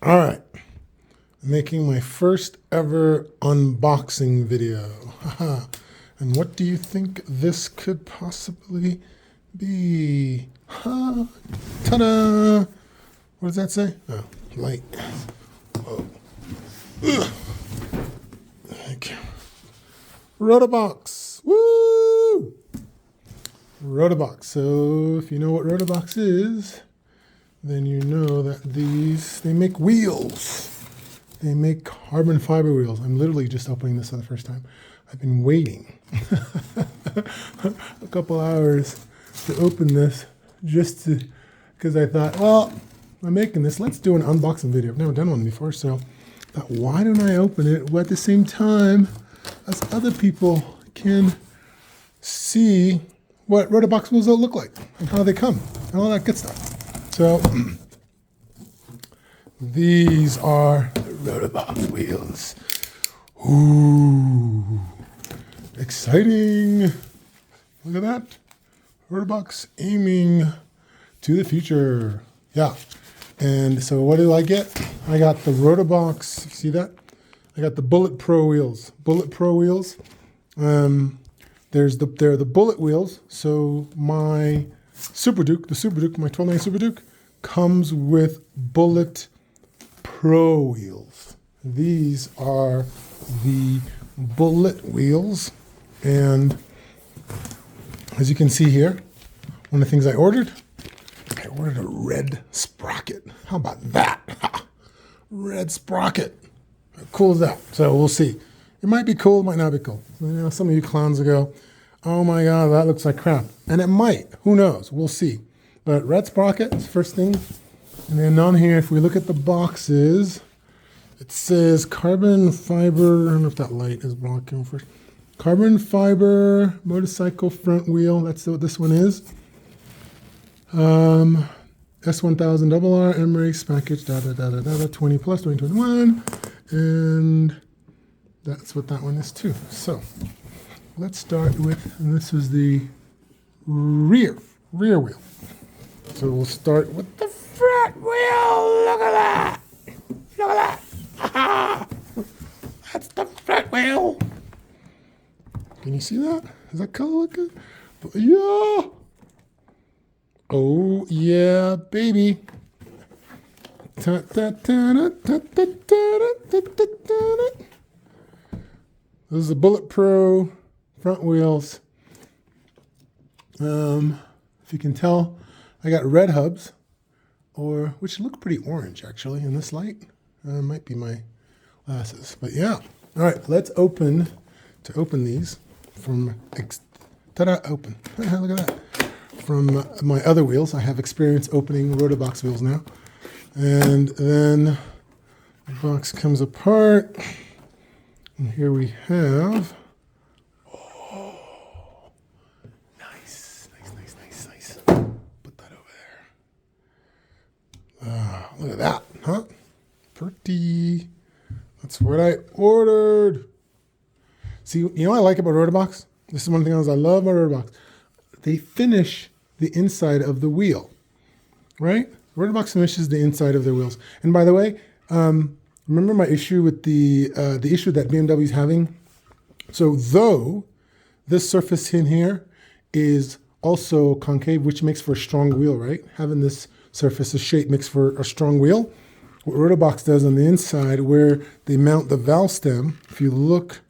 All right, making my first ever unboxing video. And what do you think this could possibly be? Ta-da! What does that say? Oh, light. Whoa. Ugh. Okay. Rotobox. Woo! Rotobox. So if you know what Rotobox is, then you know that they make wheels. They make carbon fiber wheels. I'm literally just opening this for the first time. I've been waiting a couple hours to open this because I thought, well, I'm making this. Let's do an unboxing video. I've never done one before, so I thought, why don't I open it at the same time as other people can see what Rotobox wheels look like and how they come and all that good stuff. So these are the Rotobox wheels. Ooh, exciting. Look at that. Rotobox aiming to the future. Yeah. And so what did I get? I got the Rotobox, see that? I got the Bullet Pro wheels. Bullet Pro wheels. They're the Bullet wheels. So my Super Duke, my 1290 Super Duke, comes with Bullet Pro wheels. These are the Bullet wheels, and as you can see here, one of the things I ordered a red sprocket. How about that? Red sprocket. How cool is that? So we'll see. It might be cool, it might not be cool. You know, some of you clowns will go, oh my God, that looks like crap. And it might, who knows, we'll see. But red sprocket is first thing. And then on here, if we look at the boxes, it says carbon fiber, I don't know if that light is blocking first. Carbon fiber motorcycle front wheel, that's what this one is. S1000xr, M-Race package, 20 plus 2021. And that's what that one is too. So let's start with, and this is the rear wheel. So we'll start with the front wheel. Look at that. Look at that. That's the front wheel. Can you see that? Does that color look good? Yeah. Oh, yeah, baby. This is the Bullet Pro front wheels. If you can tell, I got red hubs, which look pretty orange actually in this light. Might be my glasses, but yeah. All right, let's open these from open. Look at that. From my other wheels, I have experience opening Rotobox wheels now. And then the box comes apart. And here we have, oh, nice. Put that over there. Look at that, huh? Pretty. That's what I ordered. See, you know what I like about Rotobox? This is one thing I love about Rotobox. They finish the inside of the wheel, right? Rotobox finishes the inside of their wheels. And by the way, remember my issue with the issue that BMW is having? So though this surface in here is also concave, which makes for a strong wheel, right? Having this surface, this shape makes for a strong wheel. What Rotobox does on the inside, where they mount the valve stem, if you look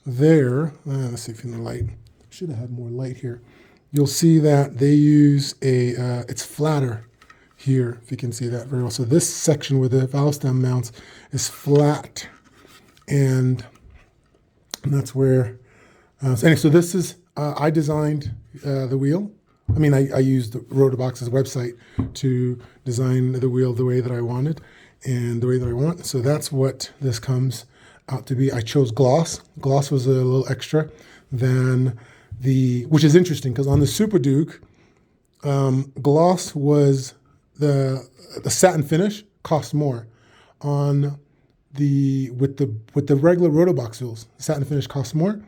there, let's see if in the light, should have had more light here. You'll see that they use it's flatter here, if you can see that very well. So this section where the valve stem mounts is flat, and that's where, so this is, I designed the wheel. I mean, I used Rotobox's website to design the wheel the way that I wanted and the way that I want. So that's what this comes out to be. I chose gloss. Gloss was a little extra than which is interesting because on the Super Duke, gloss was the satin finish cost more. On with the regular Rotobox wheels, satin finish costs more.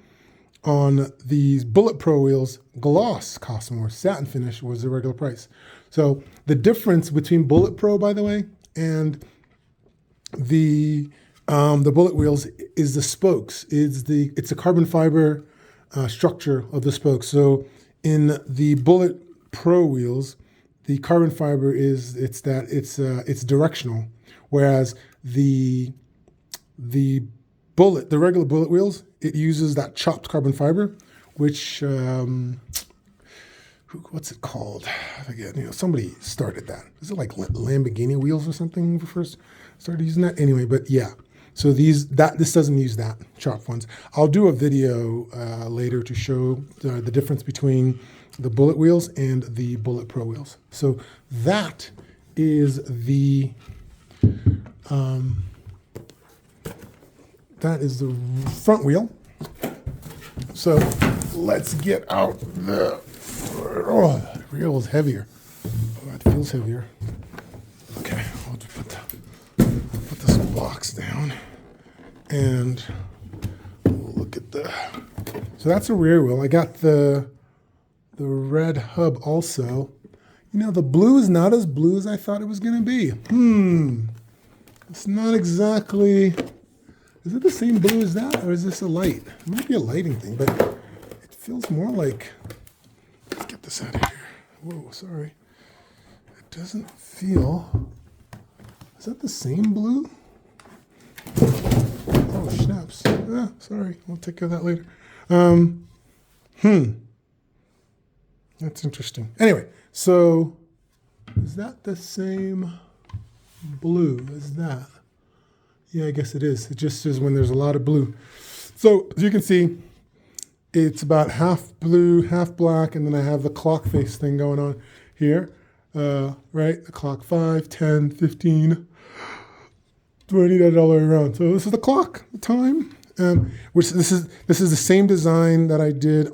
On these Bullet Pro wheels, gloss costs more. Satin finish was the regular price. So the difference between Bullet Pro, by the way, and the bullet wheels is the spokes. It's a carbon fiber structure of the spokes. So in the Bullet Pro wheels, the carbon fiber it's directional, whereas the regular bullet wheels, it uses that chopped carbon fiber, which what's it called? I forget. Somebody started that. Is it like Lamborghini wheels or something? First started using that anyway. But yeah. So this doesn't use that chopped ones. I'll do a video later to show the difference between the Bullet wheels and the Bullet Pro wheels. So that is the front wheel. So let's get out the wheel is heavier. Oh, it feels heavier. Okay, I'll just put this box down and we'll look at so that's a rear wheel. I got the red hub also. The blue is not as blue as I thought it was going to be. It's not exactly. Is it the same blue as that, or is this a light? It might be a lighting thing, but it feels more like. Let's get this out of here. Whoa, sorry. It doesn't feel. Is that the same blue? Oh, snaps. Sorry. We'll take care of that later. That's interesting. Anyway, so is that the same blue as that? Yeah, I guess it is. It just is when there's a lot of blue. So as you can see, it's about half blue, half black, and then I have the clock face thing going on here. Right? The clock 5, 10, 15, 20, that all the way around. So this is the clock, the time. Which this is the same design that I did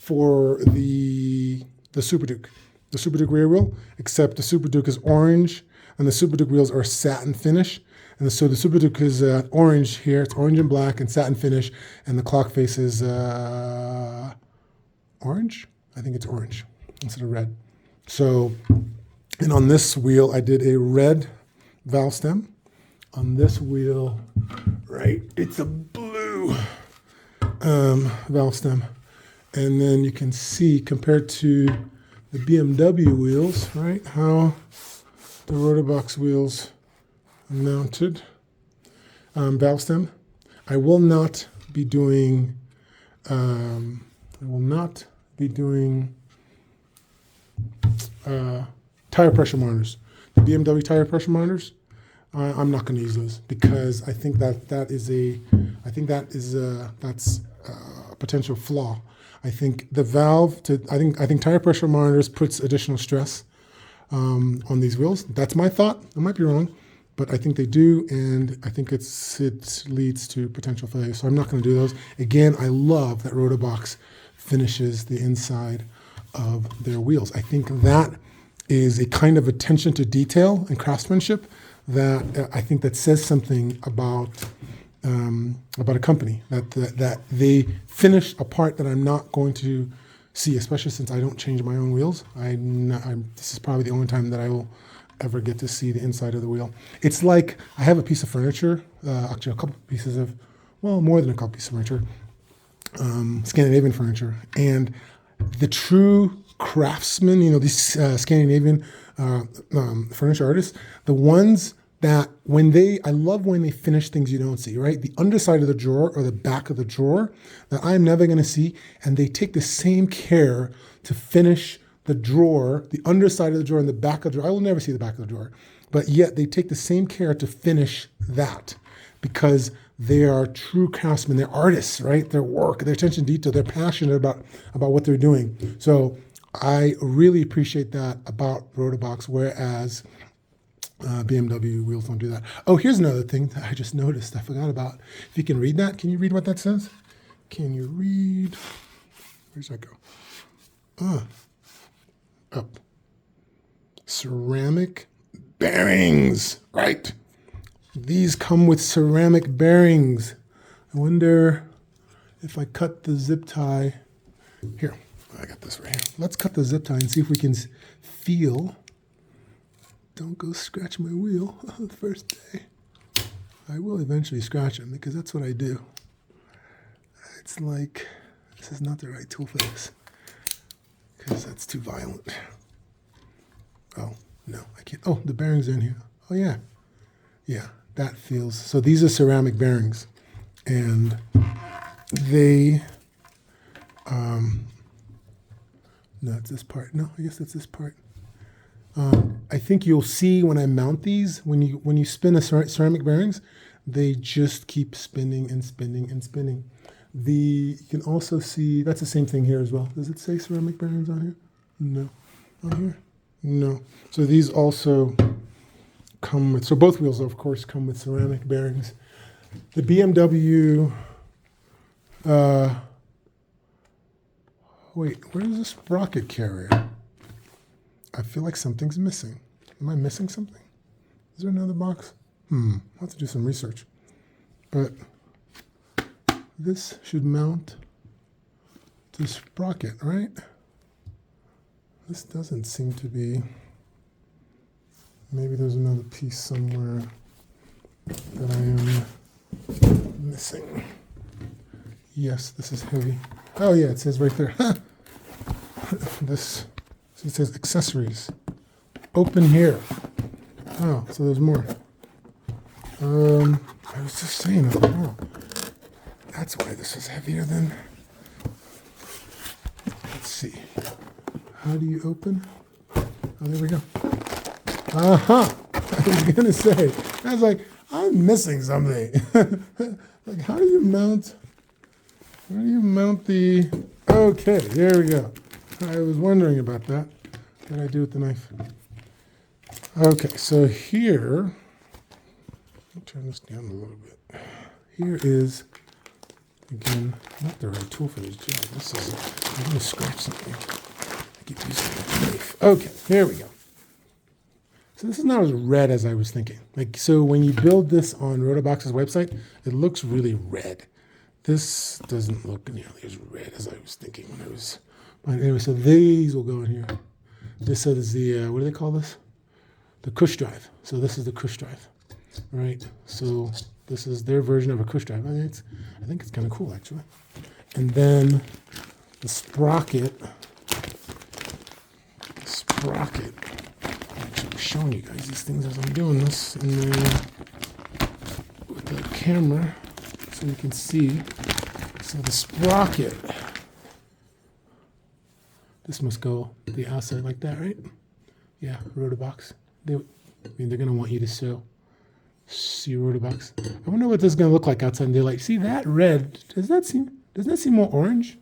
for the Super Duke. The Super Duke rear wheel, except the Super Duke is orange and the Super Duke wheels are satin finish. And so the Super Duke is orange here. It's orange and black and satin finish. And the clock face is orange? I think it's orange instead of red. So, and on this wheel, I did a red valve stem. On this wheel, right, it's a blue valve stem. And then you can see, compared to the BMW wheels, right, how the Rotobox wheels mounted valve stem. I will not be doing tire pressure monitors. The BMW tire pressure monitors, I'm not going to use those because I think that's a potential flaw. I think the valve I think tire pressure monitors puts additional stress on these wheels. That's my thought. I might be wrong, but I think they do, and I think it leads to potential failure. So I'm not going to do those. Again, I love that Rotobox finishes the inside of their wheels. I think that is a kind of attention to detail and craftsmanship that I think that says something about a company, that they finish a part that I'm not going to see, especially since I don't change my own wheels. This is probably the only time that I will ever get to see the inside of the wheel. It's like I have a piece of furniture, actually a couple pieces of, well, more than a couple pieces of furniture, Scandinavian furniture, and the true craftsmen, these Scandinavian furniture artists, the ones that I love when they finish things you don't see, right? The underside of the drawer or the back of the drawer that I'm never going to see, and they take the same care to finish the drawer, the underside of the drawer and the back of the drawer. I will never see the back of the drawer, but yet they take the same care to finish that because they are true craftsmen. They're artists, right? Their work, their attention to detail, they're passionate about what they're doing. So I really appreciate that about Rotobox, whereas BMW wheels don't do that. Oh, here's another thing that I just noticed I forgot about. If you can read that, can you read what that says? Can you read? Where's that go? Up. Ceramic bearings, right? These come with ceramic bearings. I wonder if I cut the zip tie. Here, I got this right here. Let's cut the zip tie and see if we can feel. Don't go scratch my wheel the first day. I will eventually scratch them because that's what I do. It's like, this is not the right tool for this because that's too violent. Oh, no, I can't. Oh, the bearings are in here. Oh, yeah. Yeah, that feels, so these are ceramic bearings and they, no, it's this part. No, I guess it's this part. I think you'll see when I mount these, when you spin a ceramic bearings, they just keep spinning and spinning and spinning. You can also see, that's the same thing here as well. Does it say ceramic bearings on here? No. On here? No. So these also come with, so both wheels of course come with ceramic bearings. The BMW, wait, where's the sprocket carrier? I feel like something's missing. Am I missing something? Is there another box? I'll have to do some research. But this should mount to the sprocket, right? This doesn't seem to be. Maybe there's another piece somewhere that I am missing. Yes, this is heavy. Oh yeah, it says right there. This, so it says accessories. Open here. Oh, so there's more. I was just saying, oh, that's why this is heavier than. Let's see. How do you open? Oh, there we go. I was gonna say, I was like, I'm missing something. Like, how do you mount the, okay, there we go. I was wondering about that. What did I do with the knife? Okay, so here, I'll turn this down a little bit. Here is, again, not the right tool for this job. This is, I'm gonna scratch something. I keep using that knife. Okay, here we go. So this is not as red as I was thinking. Like, so when you build this on Rotobox's website, it looks really red. This doesn't look nearly as red as I was thinking when I was. But anyway, so these will go in here. This is the, what do they call this? The cush drive. So this is the cush drive, right? So this is their version of a cush drive. I think it's kind of cool, actually. And then the sprocket. I'm showing you guys these things as I'm doing this with the camera so you can see. So the sprocket, this must go the outside like that, right? Yeah, Rotobox. They're going to want you to see Rotobox. I wonder what this is going to look like outside in daylight. See that red? Doesn't that seem more orange?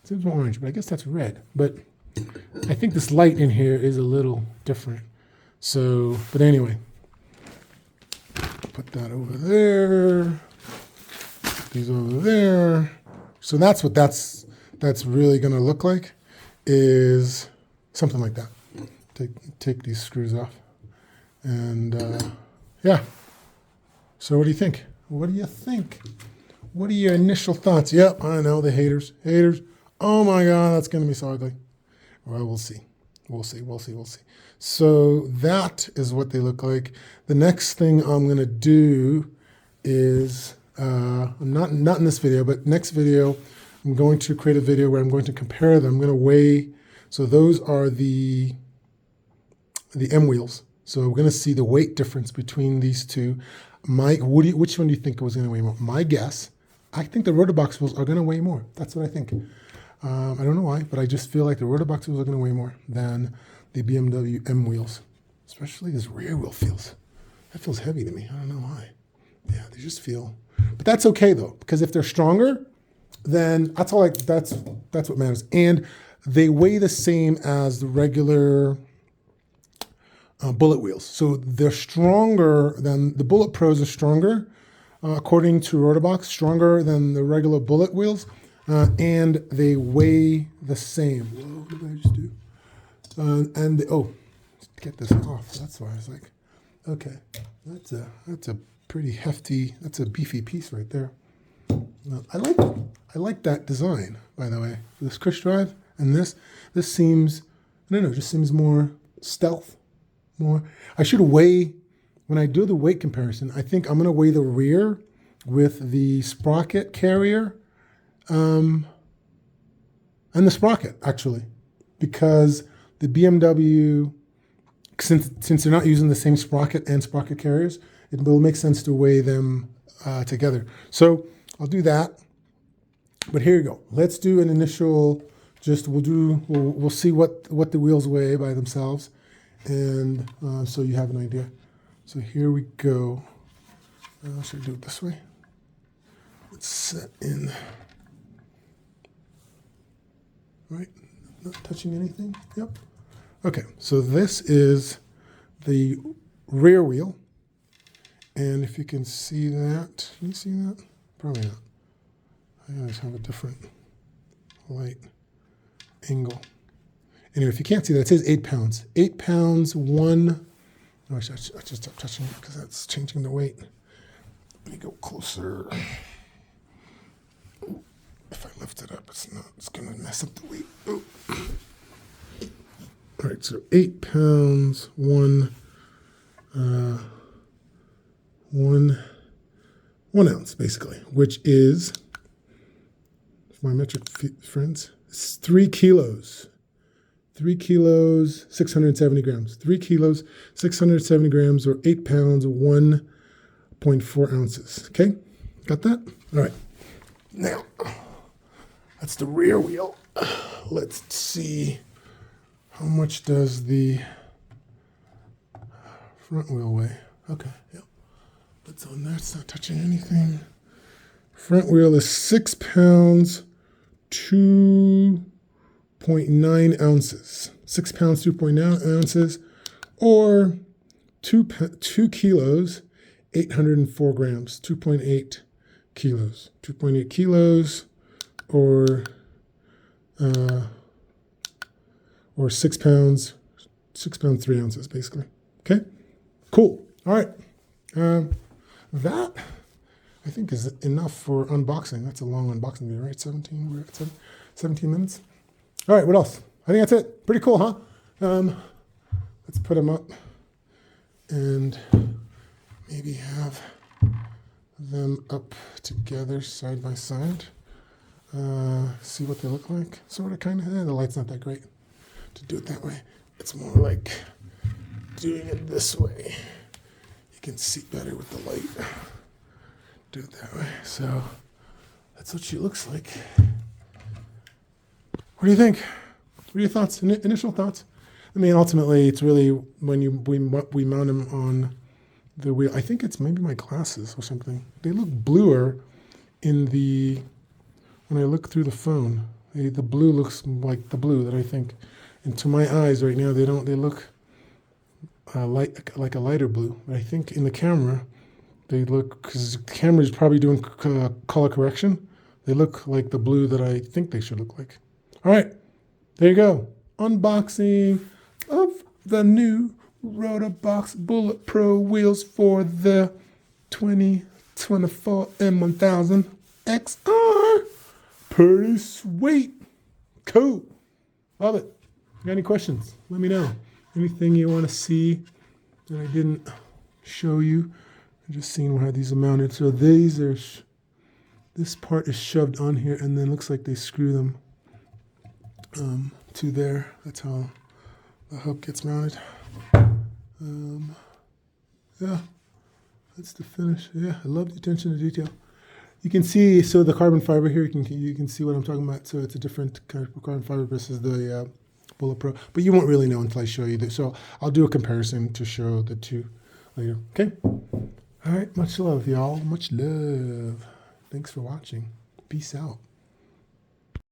It seems more orange, but I guess that's red. But I think this light in here is a little different. So, but anyway, put that over there. Put these over there. So that's what that's really going to look like, is something like that. Take these screws off, and yeah. So what do you think? What do you think? What are your initial thoughts? Yep, I know, the haters. Oh my God, that's going to be so ugly. Well, we'll see. We'll see. So that is what they look like. The next thing I'm going to do is, not in this video, but next video, I'm going to create a video where I'm going to compare them. I'm going to weigh. So those are the M wheels. So we're going to see the weight difference between these two. Which one do you think was going to weigh more? My guess, I think the Rotobox wheels are going to weigh more. That's what I think. I don't know why, but I just feel like the Rotobox wheels are going to weigh more than the BMW M wheels, especially this rear wheel feels. That feels heavy to me. I don't know why. Yeah, they just feel. But that's okay though, because if they're stronger, then that's what matters. And they weigh the same as the regular bullet wheels. So they're stronger than the Bullet Pros are stronger, according to Rotobox, stronger than the regular bullet wheels. And they weigh the same. Whoa, what did I just do? Get this off. That's why I was like, okay, that's a pretty hefty, that's a beefy piece right there. I like that design, by the way. This cush drive and this seems, I don't know, just seems more stealth. More. I should weigh when I do the weight comparison, I think I'm going to weigh the rear with the sprocket carrier and the sprocket, actually, because the BMW, since they're not using the same sprocket and sprocket carriers, it will make sense to weigh them together. So I'll do that. But here you go. Let's do an initial. We'll see what the wheels weigh by themselves, and so you have an idea. So here we go. Should I do it this way? Let's set in. Right, not touching anything. Yep. Okay, so this is the rear wheel, and if you can see that, can you see that? Probably not. I always have a different light angle. Anyway, if you can't see that, it says 8 pounds. 8 pounds, one. Oh, I just stopped touching it because that's changing the weight. Let me go closer. If I lift it up, it's going to mess up the weight. Oh. All right, so 8 pounds, one ounce, basically, which is, for my metric friends, it's 3 kilos. 3 kilos, 670 grams. 3 kilos, 670 grams, or 8 pounds, 1.4 ounces. Okay, got that? All right. Now, that's the rear wheel. Let's see, how much does the front wheel weigh? Okay, yeah. It's on there, it's not touching anything. Front wheel is 6 pounds, 2.9 ounces. 6 pounds, 2.9 ounces, or 2 kilos, 804 grams. 2.8 kilos. 2.8 kilos, or 6 pounds, 3 ounces, basically. Okay, cool. All right. That, I think, is enough for unboxing. That's a long unboxing video, right? 17, we're at 17 minutes. All right, what else? I think that's it. Pretty cool, huh? Let's put them up and maybe have them up together side by side. See what they look like. Sort of, kind of. The light's not that great to do it that way. It's more like doing it this way. You can see better with the light. Do it that way. So that's what she looks like. What do you think? What are your thoughts? Initial thoughts? I mean, ultimately, it's really when we mount them on the wheel. I think it's maybe my glasses or something. They look bluer when I look through the phone. The blue looks like the blue that I think. And to my eyes right now, they look like a lighter blue. But I think in the camera, they look, because the camera is probably doing color correction, they look like the blue that I think they should look like. All right, there you go. Unboxing of the new Rotobox Bullet Pro wheels for the 2024 m1000xr. Pretty sweet. Cool. Love it. Got any questions? Let me know. Anything you want to see that I didn't show you? I'm just seeing how these are mounted. So these are, this part is shoved on here, and then looks like they screw them to there. That's how the hook gets mounted. Yeah, that's the finish. Yeah, I love the attention to detail. You can see, so the carbon fiber here, you can see what I'm talking about. So it's a different kind of carbon fiber versus the Bullet Pro, but you won't really know until I show you this. So I'll do a comparison to show the two later. Okay. All right. Much love, y'all. Much love. Thanks for watching. Peace out.